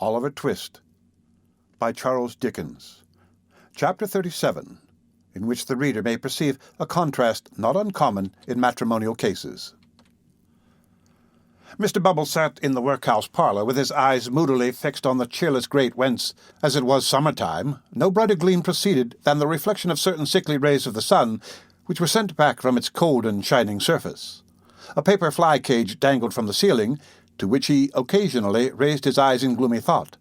Oliver Twist, by Charles Dickens. Chapter 37, in which the reader may perceive a contrast not uncommon in matrimonial cases. Mr. Bumble sat in the workhouse parlour with his eyes moodily fixed on the cheerless grate whence, as it was summer-time, no brighter gleam proceeded than the reflection of certain sickly rays of the sun, which were sent back from its cold and shining surface. A paper fly-cage dangled from the ceiling, to which he occasionally raised his eyes in gloomy thought,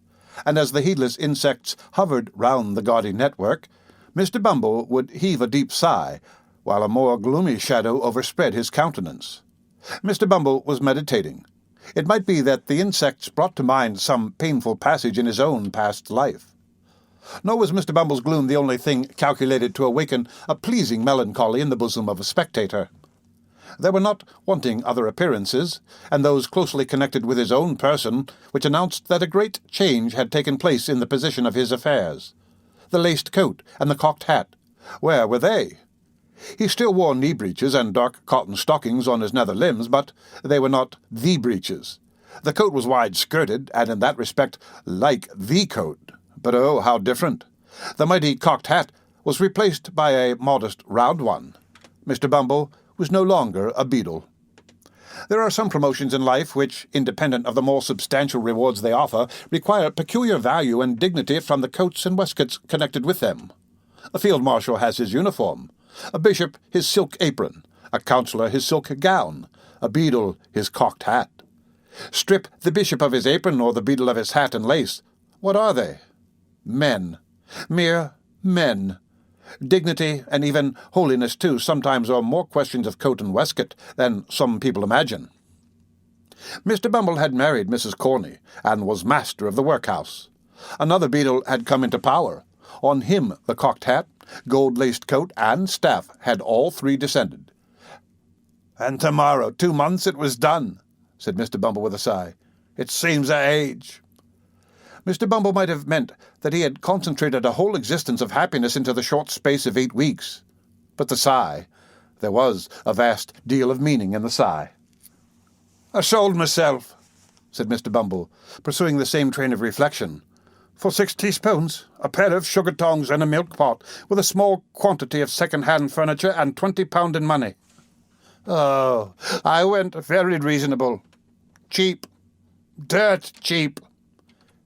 and as the heedless insects hovered round the gaudy network, Mr. Bumble would heave a deep sigh, while a more gloomy shadow overspread his countenance. Mr. Bumble was meditating. It might be that the insects brought to mind some painful passage in his own past life. Nor was Mr. Bumble's gloom the only thing calculated to awaken a pleasing melancholy in the bosom of a spectator. There were not wanting other appearances, and those closely connected with his own person, which announced that a great change had taken place in the position of his affairs. The laced coat and the cocked hat, where were they? He still wore knee-breeches and dark cotton stockings on his nether limbs, but they were not the breeches. The coat was wide-skirted, and in that respect like the coat, but oh, how different! The mighty cocked hat was replaced by a modest round one. Mr. Bumble was no longer a beadle. There are some promotions in life which, independent of the more substantial rewards they offer, require peculiar value and dignity from the coats and waistcoats connected with them. A field marshal has his uniform, a bishop his silk apron, a councillor his silk gown, a beadle his cocked hat. Strip the bishop of his apron or the beadle of his hat and lace. What are they? Men. Mere men. Dignity, and even holiness too, sometimes are more questions of coat and waistcoat than some people imagine. Mr. Bumble had married Mrs. Corney, and was master of the workhouse. Another beadle had come into power. On him the cocked hat, gold-laced coat, and staff had all three descended. "And tomorrow, 2 months, it was done," said Mr. Bumble with a sigh. "It seems a age." Mr. Bumble might have meant that he had concentrated a whole existence of happiness into the short space of 8 weeks. But the sigh, there was a vast deal of meaning in the sigh. "I sold myself," said Mr. Bumble, pursuing the same train of reflection, "for 6 teaspoons, a pair of sugar tongs and a milk pot, with a small quantity of second-hand furniture and £20 in money. Oh, I went very reasonable. Cheap. Dirt cheap."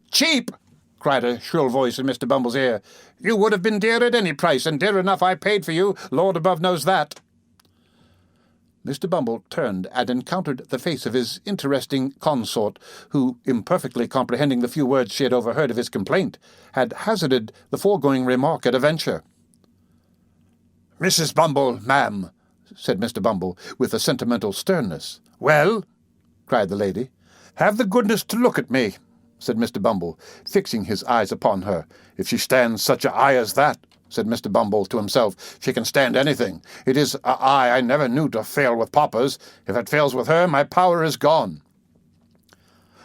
"Cheap!" cried a shrill voice in Mr. Bumble's ear. "You would have been dear at any price, and dear enough I paid for you, Lord above knows that." Mr. Bumble turned and encountered the face of his interesting consort, who, imperfectly comprehending the few words she had overheard of his complaint, had hazarded the foregoing remark at a venture. "Mrs. Bumble, ma'am," said Mr. Bumble, with a sentimental sternness. "Well?" cried the lady. "Have the goodness to look at me," said Mr. Bumble, fixing his eyes upon her. "If she stands such a eye as that," said Mr. Bumble to himself, "she can stand anything. It is a eye I never knew to fail with paupers. If it fails with her, my power is gone."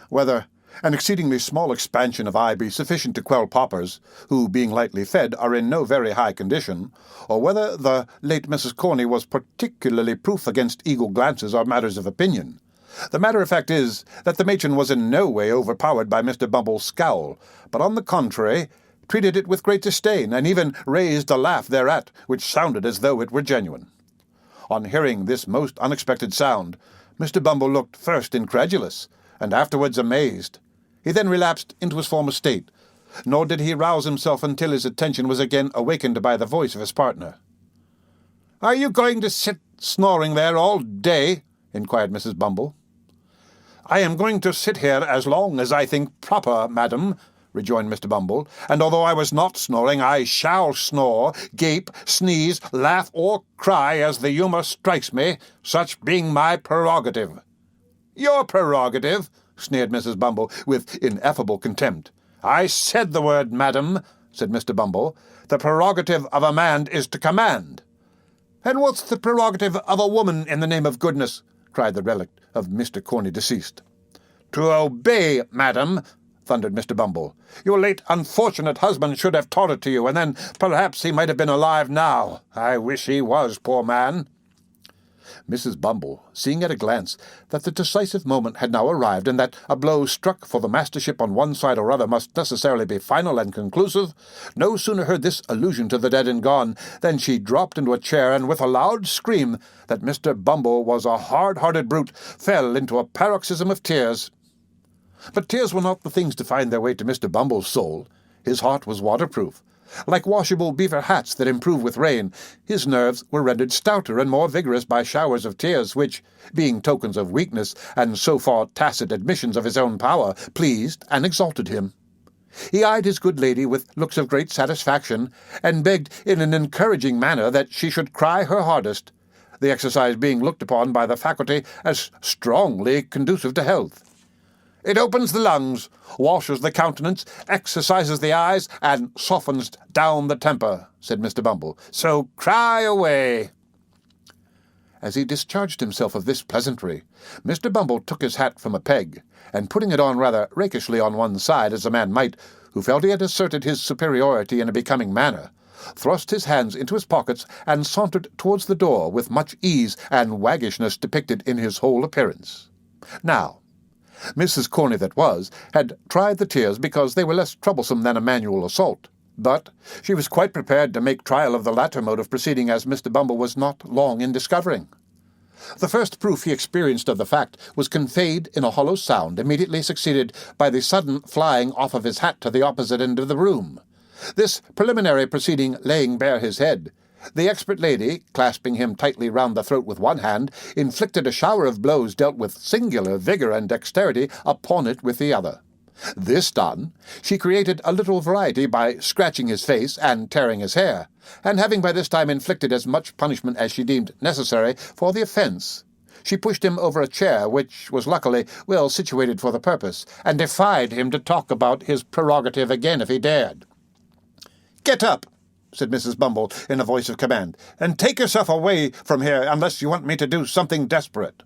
Whether an exceedingly small expansion of eye be sufficient to quell paupers, who, being lightly fed, are in no very high condition, or whether the late Mrs. Corney was particularly proof against eagle glances, are matters of opinion. The matter of fact is that the matron was in no way overpowered by Mr. Bumble's scowl, but on the contrary treated it with great disdain, and even raised a laugh thereat, which sounded as though it were genuine. On hearing this most unexpected sound, Mr. Bumble looked first incredulous, and afterwards amazed. He then relapsed into his former state, nor did he rouse himself until his attention was again awakened by the voice of his partner. "Are you going to sit snoring there all day?" inquired Mrs. Bumble. "I am going to sit here as long as I think proper, madam," rejoined Mr. Bumble, "and although I was not snoring, I shall snore, gape, sneeze, laugh, or cry as the humour strikes me, such being my prerogative." "Your prerogative?" sneered Mrs. Bumble, with ineffable contempt. "I said the word, madam," said Mr. Bumble. "The prerogative of a man is to command." "And what's the prerogative of a woman, in the name of goodness?" cried the relict of Mr. Corney deceased. "To obey, madam," thundered Mr. Bumble. "Your late unfortunate husband should have taught it to you, and then perhaps he might have been alive now. I wish he was, poor man." Mrs. Bumble, seeing at a glance that the decisive moment had now arrived and that a blow struck for the mastership on one side or other must necessarily be final and conclusive, no sooner heard this allusion to the dead and gone than she dropped into a chair and with a loud scream that Mr. Bumble was a hard-hearted brute, fell into a paroxysm of tears. But tears were not the things to find their way to Mr. Bumble's soul. His heart was waterproof. Like washable beaver hats that improve with rain, his nerves were rendered stouter and more vigorous by showers of tears which, being tokens of weakness and so far tacit admissions of his own power, pleased and exalted him. He eyed his good lady with looks of great satisfaction, and begged in an encouraging manner that she should cry her hardest, the exercise being looked upon by the faculty as strongly conducive to health. "It opens the lungs, washes the countenance, exercises the eyes, and softens down the temper," said Mr. Bumble. "So cry away." As he discharged himself of this pleasantry, Mr. Bumble took his hat from a peg, and putting it on rather rakishly on one side, as a man might who felt he had asserted his superiority in a becoming manner, thrust his hands into his pockets and sauntered towards the door with much ease and waggishness depicted in his whole appearance. Now, Mrs. Corney that was, had tried the tears because they were less troublesome than a manual assault, but she was quite prepared to make trial of the latter mode of proceeding, as Mr. Bumble was not long in discovering. The first proof he experienced of the fact was conveyed in a hollow sound, immediately succeeded by the sudden flying off of his hat to the opposite end of the room. This preliminary proceeding laying bare his head, the expert lady, clasping him tightly round the throat with one hand, inflicted a shower of blows dealt with singular vigour and dexterity upon it with the other. This done, she created a little variety by scratching his face and tearing his hair, and having by this time inflicted as much punishment as she deemed necessary for the offence, she pushed him over a chair which was luckily well situated for the purpose, and defied him to talk about his prerogative again if he dared. "Get up," said Mrs. Bumble in a voice of command, "and take yourself away from here unless you want me to do something desperate."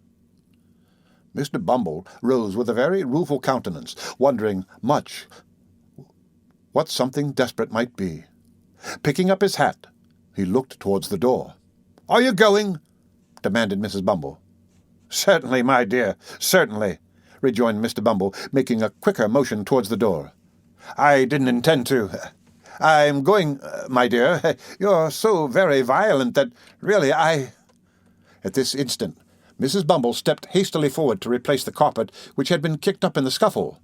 Mr. Bumble rose with a very rueful countenance, wondering much what something desperate might be. Picking up his hat, he looked towards the door. "Are you going?" demanded Mrs. Bumble. "Certainly, my dear, certainly," rejoined Mr. Bumble, making a quicker motion towards the door. "I didn't intend to. I'm going, my dear. You're so very violent that really I—" At this instant, Mrs. Bumble stepped hastily forward to replace the carpet which had been kicked up in the scuffle.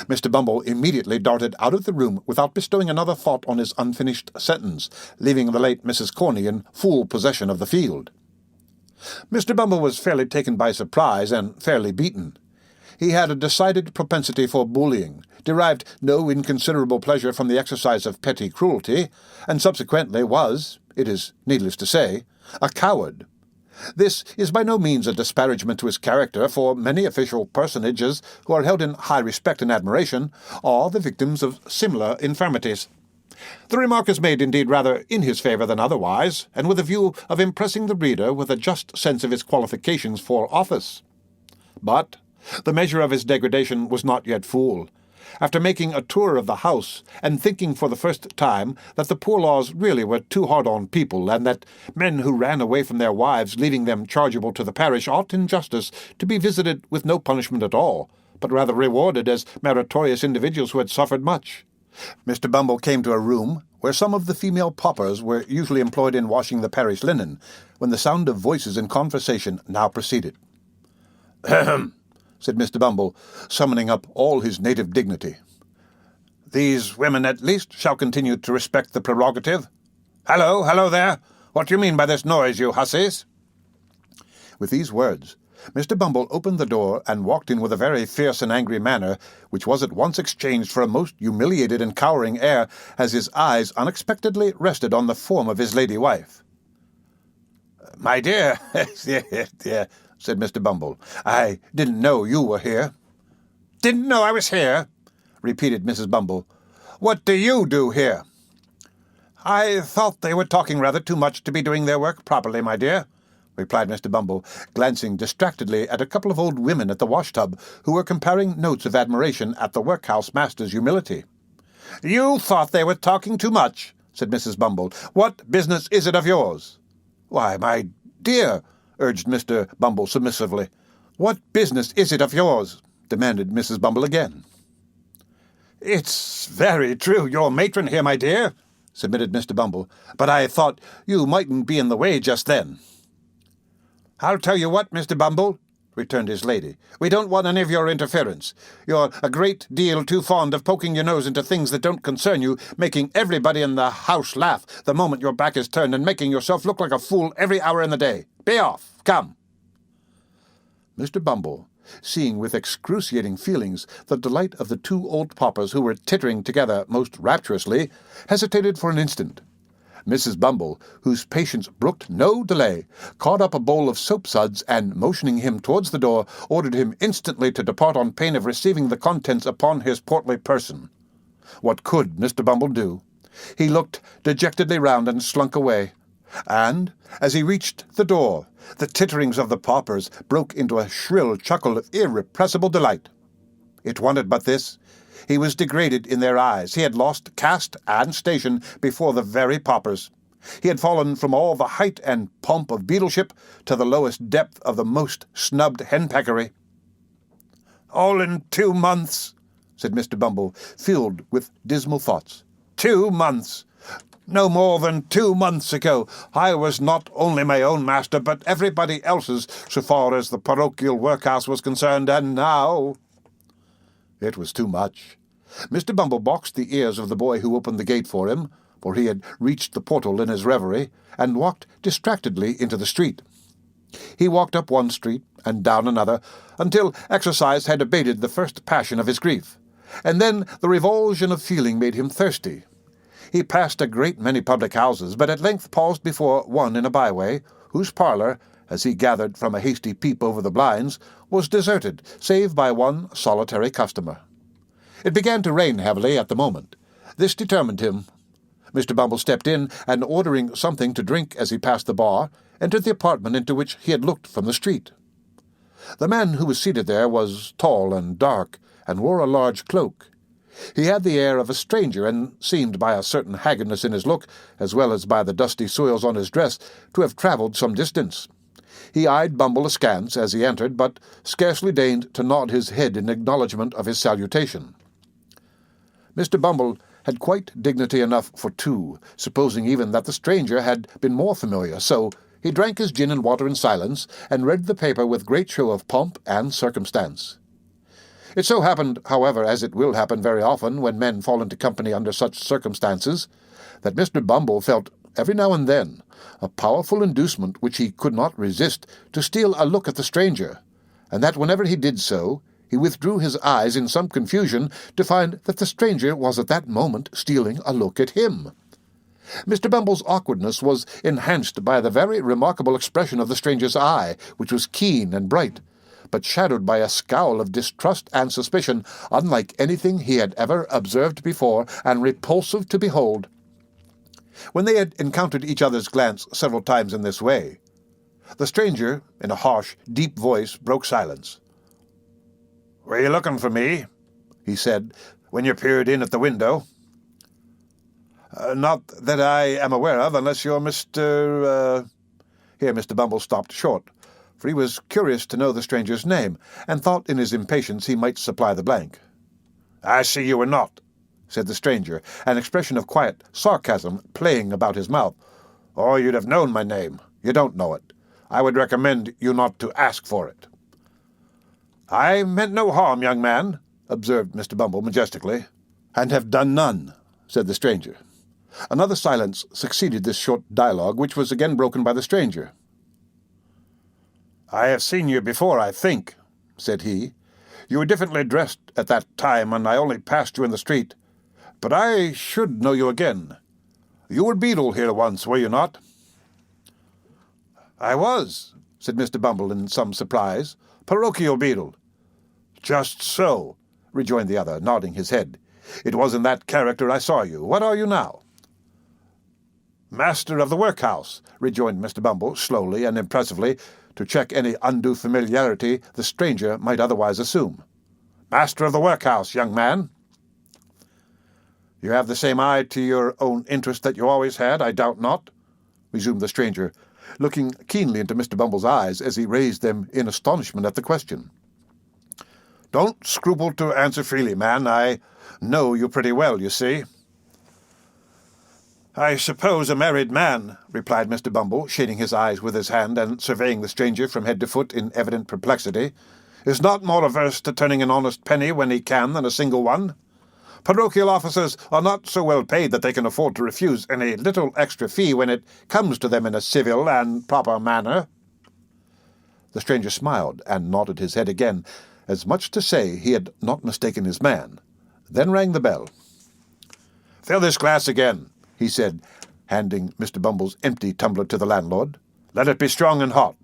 Mr. Bumble immediately darted out of the room without bestowing another thought on his unfinished sentence, leaving the late Mrs. Corney in full possession of the field. Mr. Bumble was fairly taken by surprise and fairly beaten. He had a decided propensity for bullying, derived no inconsiderable pleasure from the exercise of petty cruelty, and subsequently was, it is needless to say, a coward. This is by no means a disparagement to his character, for many official personages who are held in high respect and admiration are the victims of similar infirmities. The remark is made, indeed, rather in his favour than otherwise, and with a view of impressing the reader with a just sense of his qualifications for office. But the measure of his degradation was not yet full. After making a tour of the house, and thinking for the first time that the poor laws really were too hard on people, and that men who ran away from their wives, leaving them chargeable to the parish, ought in justice to be visited with no punishment at all, but rather rewarded as meritorious individuals who had suffered much, Mr. Bumble came to a room where some of the female paupers were usually employed in washing the parish linen, when the sound of voices in conversation now proceeded. "Ahem," said Mr. Bumble, summoning up all his native dignity. "These women at least shall continue to respect the prerogative. Hello there! What do you mean by this noise, you hussies?" With these words, Mr. Bumble opened the door and walked in with a very fierce and angry manner, which was at once exchanged for a most humiliated and cowering air, as his eyes unexpectedly rested on the form of his lady wife. "My dear," yeah, said Mr. Bumble, "I didn't know you were here." "Didn't know I was here?" repeated Mrs. Bumble. "What do you do here?" "I thought they were talking rather too much to be doing their work properly, my dear," replied Mr. Bumble, glancing distractedly at a couple of old women at the wash-tub who were comparing notes of admiration at the workhouse master's humility. "You thought they were talking too much," said Mrs. Bumble. "What business is it of yours?" "Why, my dear," urged Mr. Bumble submissively. "What business is it of yours?" demanded Mrs. Bumble again. "It's very true you're matron here, my dear," submitted Mr. Bumble, "but I thought you mightn't be in the way just then." "I'll tell you what, Mr. Bumble," returned his lady, "we don't want any of your interference. You're a great deal too fond of poking your nose into things that don't concern you, making everybody in the house laugh the moment your back is turned, and making yourself look like a fool every hour in the day. Be off! Come!" Mr. Bumble, seeing with excruciating feelings the delight of the two old paupers who were tittering together most rapturously, hesitated for an instant. Mrs. Bumble, whose patience brooked no delay, caught up a bowl of soap-suds and, motioning him towards the door, ordered him instantly to depart on pain of receiving the contents upon his portly person. What could Mr. Bumble do? He looked dejectedly round and slunk away. And, as he reached the door, the titterings of the paupers broke into a shrill chuckle of irrepressible delight. It wanted but this. He was degraded in their eyes. He had lost caste and station before the very paupers. He had fallen from all the height and pomp of beadleship to the lowest depth of the most snubbed henpeckery. "All in 2 months," said Mr. Bumble, filled with dismal thoughts. 2 months! No more than 2 months ago, I was not only my own master, but everybody else's, so far as the parochial workhouse was concerned, and now—" It was too much. Mr. Bumble boxed the ears of the boy who opened the gate for him, for he had reached the portal in his reverie, and walked distractedly into the street. He walked up one street and down another, until exercise had abated the first passion of his grief, and then the revulsion of feeling made him thirsty. He passed a great many public houses, but at length paused before one in a byway, whose parlour, as he gathered from a hasty peep over the blinds, was deserted, save by one solitary customer. It began to rain heavily at the moment. This determined him. Mr. Bumble stepped in, and ordering something to drink as he passed the bar, entered the apartment into which he had looked from the street. The man who was seated there was tall and dark, and wore a large cloak. He had the air of a stranger, and seemed, by a certain haggardness in his look, as well as by the dusty soils on his dress, to have travelled some distance. He eyed Bumble askance as he entered, but scarcely deigned to nod his head in acknowledgment of his salutation. Mr. Bumble had quite dignity enough for two, supposing even that the stranger had been more familiar, so he drank his gin and water in silence, and read the paper with great show of pomp and circumstance. It so happened, however, as it will happen very often when men fall into company under such circumstances, that Mr. Bumble felt every now and then a powerful inducement which he could not resist to steal a look at the stranger, and that whenever he did so, he withdrew his eyes in some confusion to find that the stranger was at that moment stealing a look at him. Mr. Bumble's awkwardness was enhanced by the very remarkable expression of the stranger's eye, which was keen and bright, but shadowed by a scowl of distrust and suspicion unlike anything he had ever observed before, and repulsive to behold. When they had encountered each other's glance several times in this way, the stranger, in a harsh, deep voice, broke silence. "Were you looking for me?" he said, "when you peered in at the window?" "Not that I am aware of, unless you're Mr. Here Mr. Bumble stopped short, for he was curious to know the stranger's name, and thought in his impatience he might supply the blank. "I see you were not," said the stranger, an expression of quiet sarcasm playing about his mouth. "Or you'd have known my name. You don't know it. I would recommend you not to ask for it." "I meant no harm, young man," observed Mr. Bumble majestically. "And have done none," said the stranger. Another silence succeeded this short dialogue, which was again broken by the stranger. "I have seen you before, I think," said he. "You were differently dressed at that time, and I only passed you in the street. But I should know you again. You were beadle here once, were you not?" "I was," said Mr. Bumble in some surprise. "Parochial beadle." "Just so," rejoined the other, nodding his head. "It was in that character I saw you. What are you now?" "Master of the workhouse," rejoined Mr. Bumble, slowly and impressively, to check any undue familiarity the stranger might otherwise assume. "Master of the workhouse, young man." "You have the same eye to your own interest that you always had, I doubt not," resumed the stranger, looking keenly into Mr. Bumble's eyes as he raised them in astonishment at the question. "Don't scruple to answer freely, man. I know you pretty well, you see." "I suppose a married man," replied Mr. Bumble, shading his eyes with his hand and surveying the stranger from head to foot in evident perplexity, "is not more averse to turning an honest penny when he can than a single one. Parochial officers are not so well paid that they can afford to refuse any little extra fee when it comes to them in a civil and proper manner." The stranger smiled and nodded his head again, as much to say he had not mistaken his man, then rang the bell. "Fill this glass again," he said, handing Mr. Bumble's empty tumbler to the landlord. "Let it be strong and hot.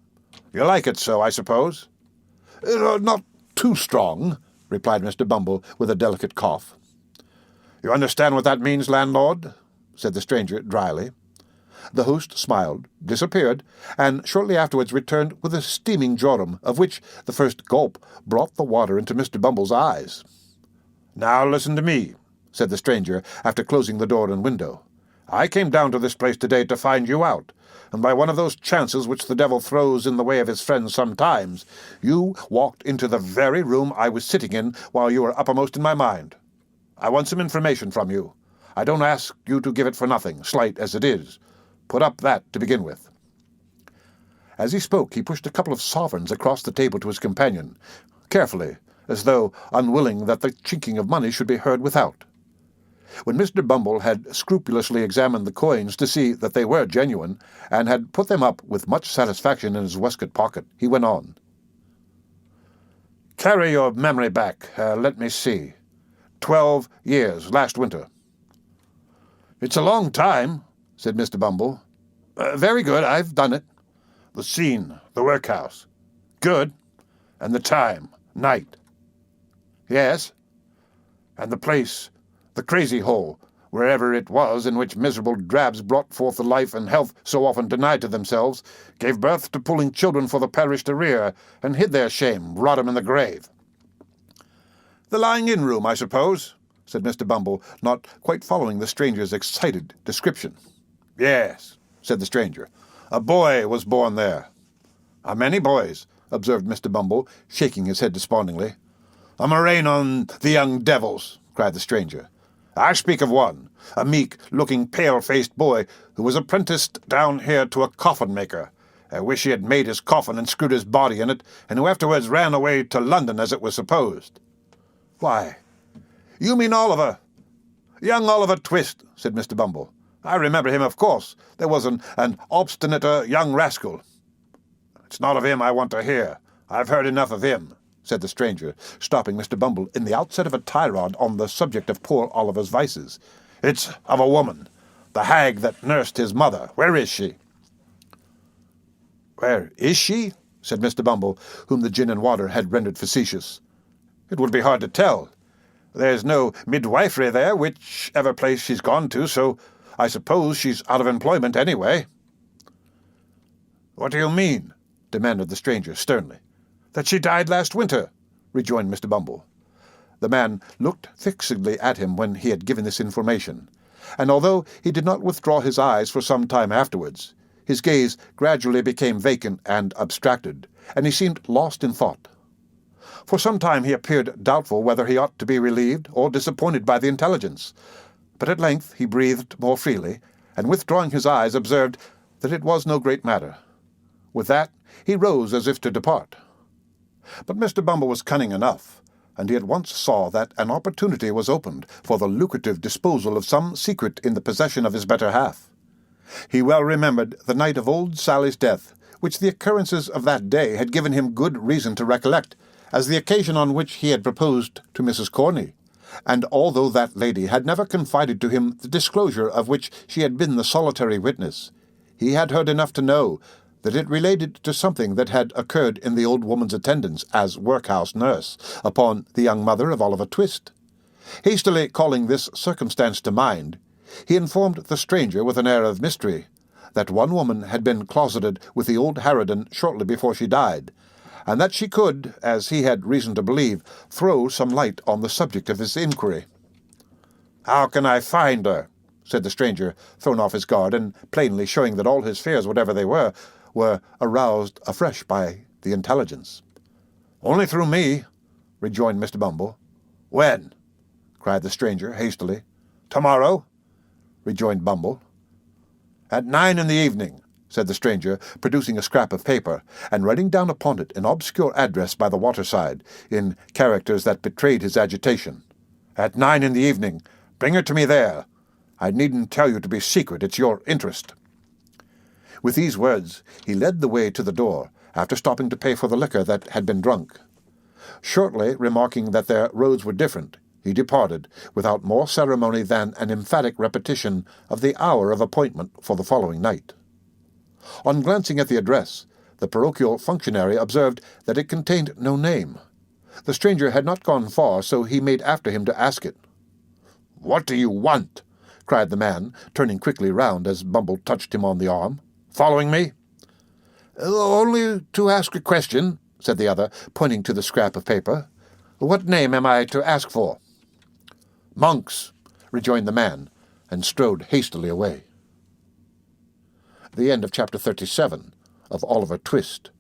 You like it so, I suppose?" "Not too strong," replied Mr. Bumble with a delicate cough. "You understand what that means, landlord?" said the stranger dryly. The host smiled, disappeared, and shortly afterwards returned with a steaming jorum, of which the first gulp brought the water into Mr. Bumble's eyes. "Now listen to me," said the stranger, after closing the door and window. "I came down to this place today to find you out, and by one of those chances which the devil throws in the way of his friends sometimes, you walked into the very room I was sitting in while you were uppermost in my mind. I want some information from you. I don't ask you to give it for nothing, slight as it is. Put up that to begin with." As he spoke, he pushed a couple of sovereigns across the table to his companion, carefully, as though unwilling that the chinking of money should be heard without. When Mr. Bumble had scrupulously examined the coins to see that they were genuine, and had put them up with much satisfaction in his waistcoat pocket, he went on. "Carry your memory back. Let me see. 12 years, last winter." "It's a long time," said Mr. Bumble. "Very good, I've done it." "The scene, the workhouse." "Good. And the time, night." "Yes." "And the place, the crazy hole, wherever it was, in which miserable drabs brought forth the life and health so often denied to themselves, gave birth to pulling children for the parish to rear, and hid their shame, rot 'em in the grave." "The lying-in room, I suppose," said Mr. Bumble, not quite following the stranger's excited description. "Yes," said the stranger. "A boy was born there." "How many boys?" observed Mr. Bumble, shaking his head despondingly. "A murrain on the young devils," cried the stranger. "I speak of one, a meek-looking, pale-faced boy who was apprenticed down here to a coffin-maker. I wish he had made his coffin and screwed his body in it, and who afterwards ran away to London, as it was supposed." "Why, you mean Oliver." "Young Oliver Twist," said Mr. Bumble. "I remember him, of course. There was an obstinate young rascal." "It's not of him I want to hear. I've heard enough of him," said the stranger, stopping Mr. Bumble in the outset of a tirade on the subject of poor Oliver's vices. "It's of a woman, the hag that nursed his mother. Where is she?" "Where is she?" said Mr. Bumble, whom the gin and water had rendered facetious. "It would be hard to tell. There's no midwifery there, whichever place she's gone to, so I suppose she's out of employment anyway." "What do you mean?" demanded the stranger sternly. "That she died last winter," rejoined Mr. Bumble. The man looked fixedly at him when he had given this information, and although he did not withdraw his eyes for some time afterwards, his gaze gradually became vacant and abstracted, and he seemed lost in thought. For some time he appeared doubtful whether he ought to be relieved or disappointed by the intelligence, but at length he breathed more freely, and withdrawing his eyes observed that it was no great matter. With that he rose as if to depart. But Mr. Bumble was cunning enough, and he at once saw that an opportunity was opened for the lucrative disposal of some secret in the possession of his better half. He well remembered the night of old Sally's death, which the occurrences of that day had given him good reason to recollect, as the occasion on which he had proposed to Mrs. Corney, and although that lady had never confided to him the disclosure of which she had been the solitary witness, he had heard enough to know that it related to something that had occurred in the old woman's attendance as workhouse nurse upon the young mother of Oliver Twist. Hastily calling this circumstance to mind, he informed the stranger with an air of mystery that one woman had been closeted with the old harridan shortly before she died, and that she could, as he had reason to believe, throw some light on the subject of his inquiry. "How can I find her?" said the stranger, thrown off his guard, and plainly showing that all his fears, whatever they were aroused afresh by the intelligence. "Only through me," rejoined Mr. Bumble. "When?" cried the stranger hastily. "Tomorrow," rejoined Bumble. "At 9 in the evening," said the stranger, producing a scrap of paper, and writing down upon it an obscure address by the waterside, in characters that betrayed his agitation. "At 9 in the evening. Bring her to me there. I needn't tell you to be secret. It's your interest." With these words, he led the way to the door, after stopping to pay for the liquor that had been drunk. Shortly remarking that their roads were different, he departed, without more ceremony than an emphatic repetition of the hour of appointment for the following night. On glancing at the address, the parochial functionary observed that it contained no name. The stranger had not gone far, so he made after him to ask it. "What do you want?" cried the man, turning quickly round as Bumble touched him on the arm. "Following me?" "Only to ask a question," said the other, pointing to the scrap of paper. "What name am I to ask for?" "Monk's," rejoined the man, and strode hastily away. The end of Chapter 37 of Oliver Twist.